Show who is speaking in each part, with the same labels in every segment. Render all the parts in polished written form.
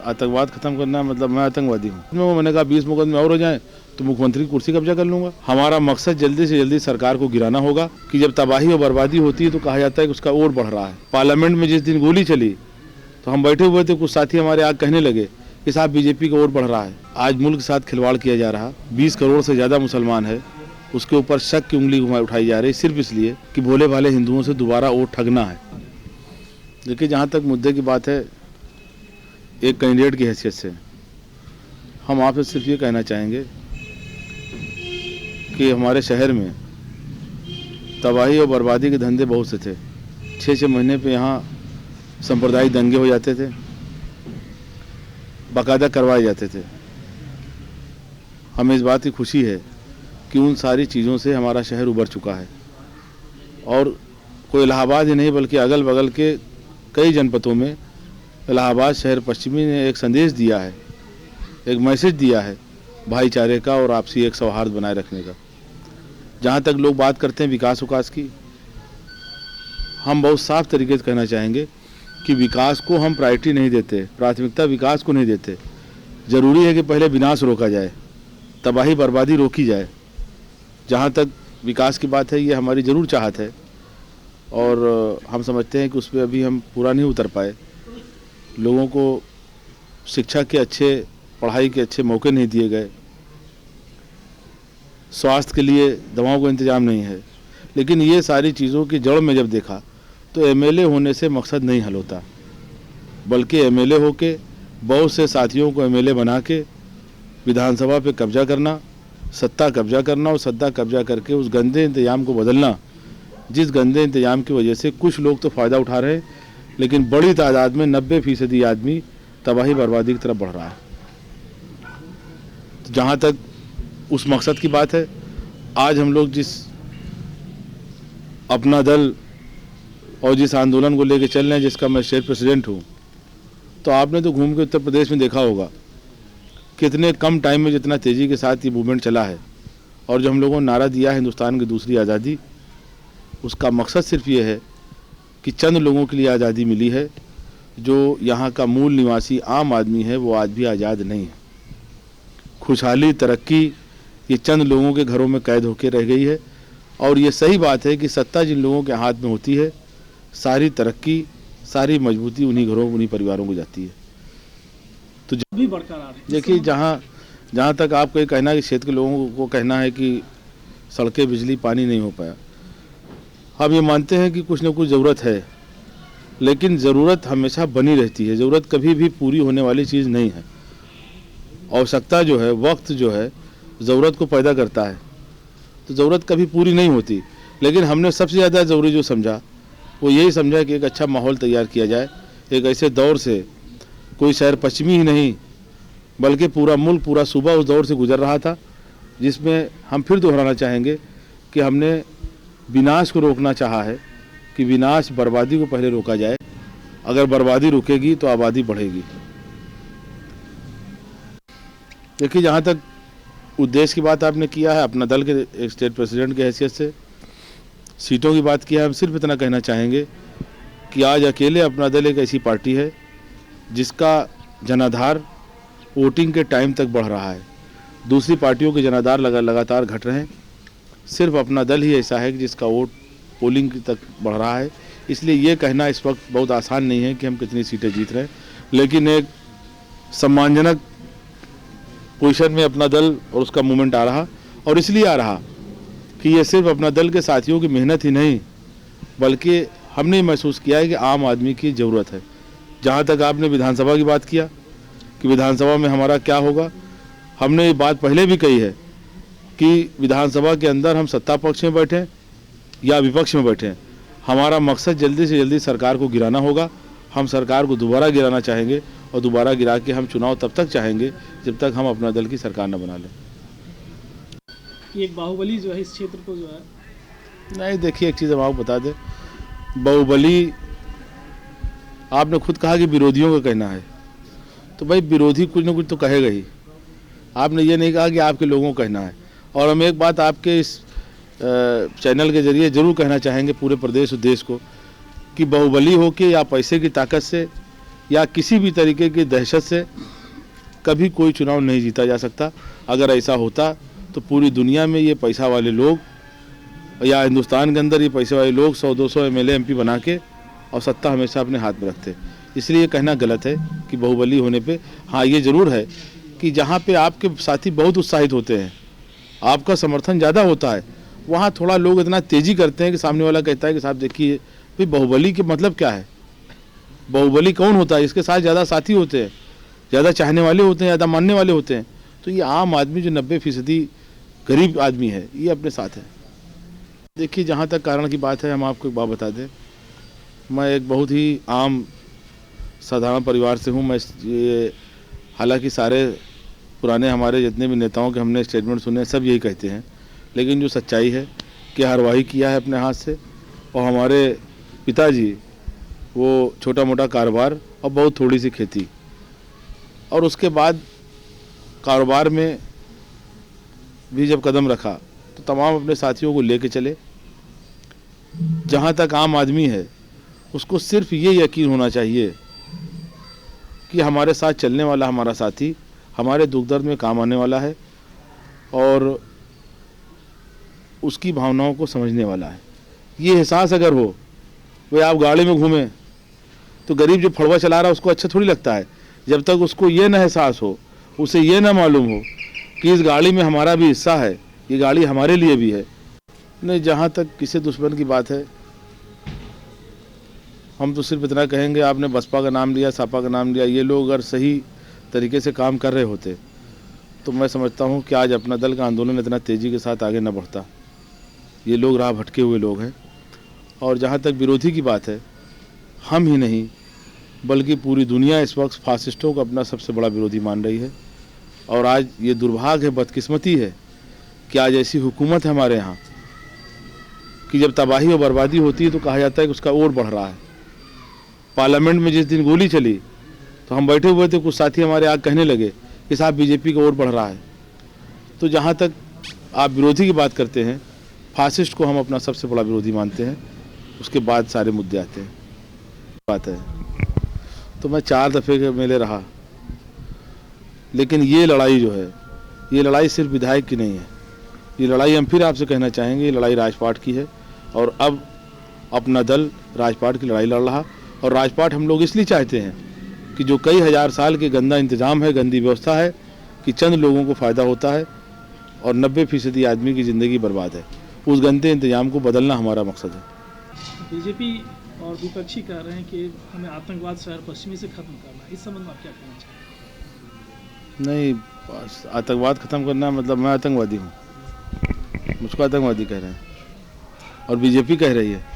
Speaker 1: आतंकवाद खत्म करना मतलब मैं आतंकवादी हूँ। मैंने कहा 20 मुकदमे और हो जाएं तो मुख्यमंत्री की कुर्सी कब्जा कर लूंगा। हमारा मकसद जल्दी से जल्दी सरकार को गिराना होगा कि जब तबाही और बर्बादी होती है तो कहा जाता है कि उसका और बढ़ रहा है। पार्लियामेंट में जिस दिन गोली चली तो हम बैठे हुए थे, कुछ साथी हमारे आगे कहने लगे कि साहब बीजेपी का वोट बढ़ रहा है। आज मुल्क के साथ खिलवाड़ किया जा रहा, 20 करोड़ से ज़्यादा मुसलमान है, उसके ऊपर शक की उंगली उठाई जा रही सिर्फ इसलिए कि भोले भाले हिंदुओं से दोबारा वोट ठगना है। देखिए, जहाँ तक मुद्दे की बात है, एक कैंडिडेट की हैसियत से हम आपसे सिर्फ ये कहना चाहेंगे कि हमारे शहर में तबाही और बर्बादी के धंधे बहुत से थे। 6-6 महीने पे यहाँ सांप्रदायिक दंगे हो जाते थे, बाकायदा करवाए जाते थे। हमें इस बात की खुशी है कि उन सारी चीज़ों से हमारा शहर उबर चुका है और कोई इलाहाबाद ही नहीं बल्कि अगल बगल के कई जनपदों में इलाहाबाद शहर पश्चिमी ने एक संदेश दिया है, एक मैसेज दिया है भाईचारे का और आपसी एक सौहार्द बनाए रखने का। जहाँ तक लोग बात करते हैं विकास की, हम बहुत साफ तरीके से कहना चाहेंगे कि विकास को हम प्रायोरिटी नहीं देते, प्राथमिकता विकास को नहीं देते। ज़रूरी है कि पहले विनाश रोका जाए, तबाही बर्बादी रोकी जाए। जहाँ तक विकास की बात है, ये हमारी ज़रूर चाहत है और हम समझते हैं कि उस पर अभी हम पूरा नहीं उतर पाए। लोगों को शिक्षा के अच्छे, पढ़ाई के अच्छे मौके नहीं दिए गए, स्वास्थ्य के लिए दवाओं का इंतजाम नहीं है। लेकिन ये सारी चीज़ों की जड़ में जब देखा तो एमएलए होने से मकसद नहीं हल होता, बल्कि एमएलए होके बहुत से साथियों को एमएलए बना के विधानसभा पे कब्जा करना, सत्ता कब्जा करना और सत्ता कब्जा करके उस गंदे इंतजाम को बदलना, जिस गंदे इंतजाम की वजह से कुछ लोग तो फ़ायदा उठा रहे हैं लेकिन बड़ी तादाद में 90% आदमी तबाही बर्बादी की तरफ बढ़ रहा है। तो जहाँ तक उस मकसद की बात है, आज हम लोग जिस अपना दल और जिस आंदोलन को लेकर चल रहे हैं, जिसका मैं स्टेट प्रेसिडेंट हूँ, तो आपने तो घूम के उत्तर प्रदेश में देखा होगा कितने कम टाइम में जितना तेज़ी के साथ ये मूवमेंट चला है। और जो हम लोगों ने नारा दिया है हिंदुस्तान की दूसरी आज़ादी, उसका मकसद सिर्फ ये है कि चंद लोगों के लिए आज़ादी मिली है। जो यहाँ का मूल निवासी आम आदमी है वो आज भी आज़ाद नहीं है। खुशहाली, तरक्की ये चंद लोगों के घरों में कैद होकर रह गई है। और ये सही बात है कि सत्ता जिन लोगों के हाथ में होती है, सारी तरक्की, सारी मजबूती उन्हीं घरों, उन्हीं परिवारों को जाती है। तो
Speaker 2: भी बरकरार है।
Speaker 1: देखिए, जहाँ तक आपको ये कहना है कि क्षेत्र के लोगों को कहना है कि सड़कें, बिजली, पानी नहीं हो पाया, हम ये मानते हैं कि कुछ न कुछ ज़रूरत है, लेकिन ज़रूरत हमेशा बनी रहती है। ज़रूरत कभी भी पूरी होने वाली चीज़ नहीं है। आवश्यकता जो है, वक्त जो है, ज़रूरत को पैदा करता है, तो ज़रूरत कभी पूरी नहीं होती। लेकिन हमने सबसे ज़्यादा ज़रूरी जो समझा वो यही समझा कि एक अच्छा माहौल तैयार किया जाए। एक ऐसे दौर से, कोई शहर पश्चिमी ही नहीं बल्कि पूरा मुल्क, पूरा सूबा उस दौर से गुजर रहा था, जिसमें हम फिर दोहराना चाहेंगे कि हमने विनाश को रोकना चाहा है कि विनाश, बर्बादी को पहले रोका जाए। अगर बर्बादी रुकेगी तो आबादी बढ़ेगी। देखिए, जहाँ तक उद्देश्य की बात आपने किया है, अपना दल के एक स्टेट प्रेसिडेंट की हैसियत से सीटों की बात किया है, हम सिर्फ इतना कहना चाहेंगे कि आज अकेले अपना दल एक ऐसी पार्टी है जिसका जनाधार वोटिंग के टाइम तक बढ़ रहा है। दूसरी पार्टियों के जनाधार लगातार घट रहे हैं। सिर्फ अपना दल ही ऐसा है कि जिसका वोट पोलिंग तक बढ़ रहा है। इसलिए ये कहना इस वक्त बहुत आसान नहीं है कि हम कितनी सीटें जीत रहे हैं, लेकिन एक सम्मानजनक पोजीशन में अपना दल और उसका मूवमेंट आ रहा, और इसलिए आ रहा कि ये सिर्फ अपना दल के साथियों की मेहनत ही नहीं बल्कि हमने महसूस किया है कि आम आदमी की ज़रूरत है। जहाँ तक आपने विधानसभा की बात किया कि विधानसभा में हमारा क्या होगा, हमने ये बात पहले भी कही है कि विधानसभा के अंदर हम सत्ता पक्ष में बैठें या विपक्ष में बैठें, हमारा मकसद जल्दी से जल्दी सरकार को गिराना होगा। हम सरकार को दोबारा गिराना चाहेंगे और दोबारा गिरा के हम चुनाव तब तक चाहेंगे जब तक हम अपना दल की सरकार न बना लें।
Speaker 2: एक बाहुबली जो है इस क्षेत्र को जो है,
Speaker 1: नहीं, देखिए, एक चीज़ हम आपको बता दें, बाहुबली आपने खुद कहा कि विरोधियों का कहना है, तो भाई विरोधी कुछ ना कुछ तो कहेगा ही। आपने ये नहीं कहा कि आपके लोगों का कहना है। और हम एक बात आपके इस चैनल के जरिए ज़रूर कहना चाहेंगे पूरे प्रदेश और देश को कि बाहुबली हो के या पैसे की ताकत से या किसी भी तरीके की दहशत से कभी कोई चुनाव नहीं जीता जा सकता। अगर ऐसा होता तो पूरी दुनिया में ये पैसा वाले लोग या हिंदुस्तान के अंदर ये पैसे वाले लोग 100-200 एमएलए एमपी बना के और सत्ता हमेशा अपने हाथ में रखते। इसलिए कहना गलत है कि बाहुबली होने पे। हाँ, ये ज़रूर है कि जहाँ पे आपके साथी बहुत उत्साहित होते हैं, आपका समर्थन ज़्यादा होता है, वहाँ थोड़ा लोग इतना तेज़ी करते हैं कि सामने वाला कहता है कि साहब देखिए भाई बाहुबली के मतलब क्या है, बाहुबली कौन होता है, इसके साथ ज़्यादा साथी होते हैं, ज़्यादा चाहने वाले होते हैं, ज़्यादा मानने वाले होते हैं। तो ये आम आदमी जो 90% गरीब आदमी है ये अपने साथ है। देखिए, जहाँ तक कारण की बात है, हम आपको एक बात बता दें, मैं एक बहुत ही आम साधारण परिवार से हूँ। मैं ये हालांकि सारे पुराने हमारे जितने भी नेताओं के हमने स्टेटमेंट सुने सब यही कहते हैं, लेकिन जो सच्चाई है कि हरवाही किया है अपने हाथ से, और हमारे पिताजी वो छोटा मोटा कारोबार और बहुत थोड़ी सी खेती, और उसके बाद कारोबार में भी जब कदम रखा तो तमाम अपने साथियों को लेके चले। जहाँ तक आम आदमी है उसको सिर्फ ये यकीन होना चाहिए कि हमारे साथ चलने वाला हमारा साथी हमारे दुख दर्द में काम आने वाला है और उसकी भावनाओं को समझने वाला है। ये एहसास अगर हो, वे आप गाड़ी में घूमें तो गरीब जो फड़वा चला रहा है उसको अच्छा थोड़ी लगता है, जब तक उसको ये ना एहसास हो, उसे ये ना मालूम हो कि इस गाड़ी में हमारा भी हिस्सा है, ये गाड़ी हमारे लिए भी है। नहीं, जहाँ तक किसी दुश्मन की बात है, हम तो सिर्फ इतना कहेंगे, आपने बसपा का नाम लिया, सपा का नाम लिया, ये लोग अगर सही तरीके से काम कर रहे होते तो मैं समझता हूँ कि आज अपना दल का आंदोलन इतना तेज़ी के साथ आगे न बढ़ता। ये लोग राह भटके हुए लोग हैं। और जहाँ तक विरोधी की बात है, हम ही नहीं बल्कि पूरी दुनिया इस वक्त फासिस्टों को अपना सबसे बड़ा विरोधी मान रही है। और आज ये दुर्भाग्य है, बदकिस्मती है कि आज ऐसी हुकूमत है हमारे यहाँ कि जब तबाही और बर्बादी होती है तो कहा जाता है कि उसका और बढ़ रहा है। पार्लियामेंट में जिस दिन गोली चली तो हम बैठे हुए थे, कुछ साथी हमारे आग कहने लगे कि साहब बीजेपी का और बढ़ रहा है। तो जहाँ तक आप विरोधी की बात करते हैं, फासिस्ट को हम अपना सबसे बड़ा विरोधी मानते हैं, उसके बाद सारे मुद्दे आते हैं। बात है तो मैं 4 दफ़े के मेले रहा, लेकिन ये लड़ाई जो है, ये लड़ाई सिर्फ विधायक की नहीं है, ये लड़ाई हम फिर आपसे कहना चाहेंगे, ये लड़ाई राजपाट की है। और अब अपना दल राजपाट की लड़ाई लड़ रहा। और राजपाट हम लोग इसलिए चाहते हैं कि जो कई हज़ार साल के गंदा इंतज़ाम है, गंदी व्यवस्था है कि चंद लोगों को फ़ायदा होता है और 90% आदमी की ज़िंदगी बर्बाद है, उस गंदे इंतज़ाम को बदलना हमारा मकसद है।
Speaker 2: बीजेपी और विपक्षी कह रहे हैं कि हमें आतंकवाद शहर पश्चिमी से खत्म करना है, इस संबंध में आप क्या कहना चाहेंगे?
Speaker 1: नहीं, आतंकवाद ख़त्म करना मतलब मैं आतंकवादी हूँ, मुझको आतंकवादी कह रहे हैं और बीजेपी कह रही है।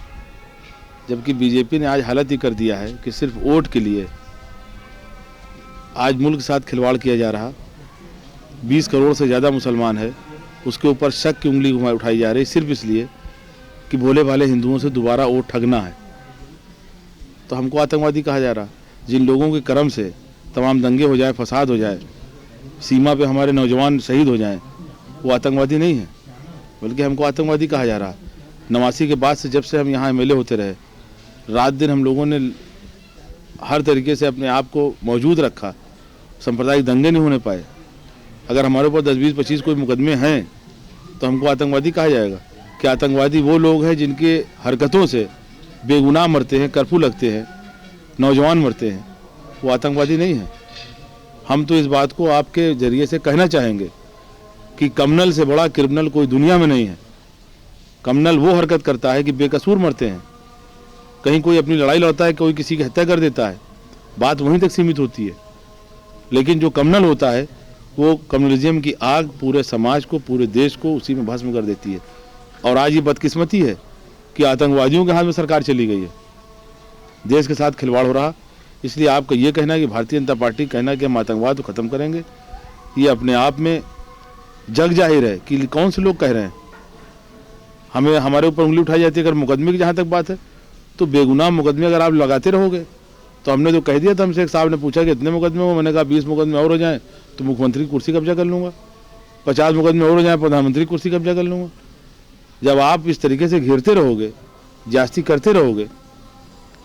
Speaker 1: जबकि बीजेपी ने आज हालत ही कर दिया है कि सिर्फ वोट के लिए आज मुल्क के साथ खिलवाड़ किया जा रहा। 20 करोड़ से ज़्यादा मुसलमान है, उसके ऊपर शक की उंगली उठाई जा रही सिर्फ इसलिए कि भोले भाले हिंदुओं से दोबारा वोट ठगना है। तो हमको आतंकवादी कहा जा रहा। जिन लोगों के कर्म से तमाम दंगे हो जाए, फसाद हो जाए, सीमा पे हमारे नौजवान शहीद हो जाएं, वो आतंकवादी नहीं है, बल्कि हमको आतंकवादी कहा जा रहा। 89 के बाद से जब से हम यहाँ एमएलए होते रहे, रात दिन हम लोगों ने हर तरीके से अपने आप को मौजूद रखा, सांप्रदायिक दंगे नहीं होने पाए। अगर हमारे ऊपर 10, 20, 25 कोई मुकदमे हैं तो हमको आतंकवादी कहा जाएगा? कि आतंकवादी वो लोग हैं जिनके हरकतों से बेगुनाह मरते हैं, कर्फ्यू लगते हैं, नौजवान मरते हैं, वो आतंकवादी नहीं है। हम तो इस बात को आपके ज़रिए से कहना चाहेंगे कि कम्युनल से बड़ा क्रिमिनल कोई दुनिया में नहीं है। कम्युनल वो हरकत करता है कि बेकसूर मरते हैं, कहीं कोई अपनी लड़ाई लड़ता है, कोई किसी की हत्या कर देता है, बात वहीं तक सीमित होती है। लेकिन जो कम्युनल होता है वो कम्युनलिज्म की आग पूरे समाज को, पूरे देश को उसी में भस्म कर देती है। और आज ये बदकिस्मती है कि आतंकवादियों के हाथ में सरकार चली गई है, देश के साथ खिलवाड़ हो रहा। इसलिए आपका ये कहना कि भारतीय जनता पार्टी कहना कि हम आतंकवाद को ख़त्म करेंगे, ये अपने आप में जग जाहिर है कि कौन से लोग कह रहे हैं। हमें हमारे ऊपर उंगली उठाई जाती है। अगर मुकदमे की जहाँ तक बात है तो बेगुनाह मुकदमे अगर आप लगाते रहोगे तो हमने तो कह दिया था, हमसे एक साहब ने पूछा कि इतने मुकदमे हो, मैंने कहा 20 मुकदमे और हो जाएं तो मुख्यमंत्री की कुर्सी कब्जा कर लूँगा, 50 मुकदमे और हो जाएं प्रधानमंत्री की कुर्सी कब्जा कर लूँगा। जब आप इस तरीके से घेरते रहोगे, जास्ती करते रहोगे,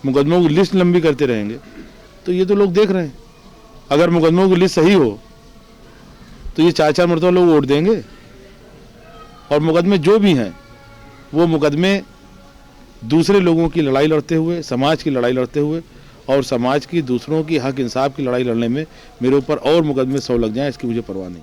Speaker 1: मुकदमों की लिस्ट लंबी करते रहेंगे, तो ये तो लोग देख रहे हैं। अगर मुकदमों की लिस्ट सही हो तो ये 4-4 मरतबा लोग वोट देंगे। और मुकदमे जो भी हैं वो मुकदमे दूसरे लोगों की लड़ाई लड़ते हुए, समाज की लड़ाई लड़ते हुए, और समाज की दूसरों की हक इंसाफ की लड़ाई लड़ने में मेरे ऊपर और मुकदमे 100 लग जाएं, इसकी मुझे परवाह नहीं।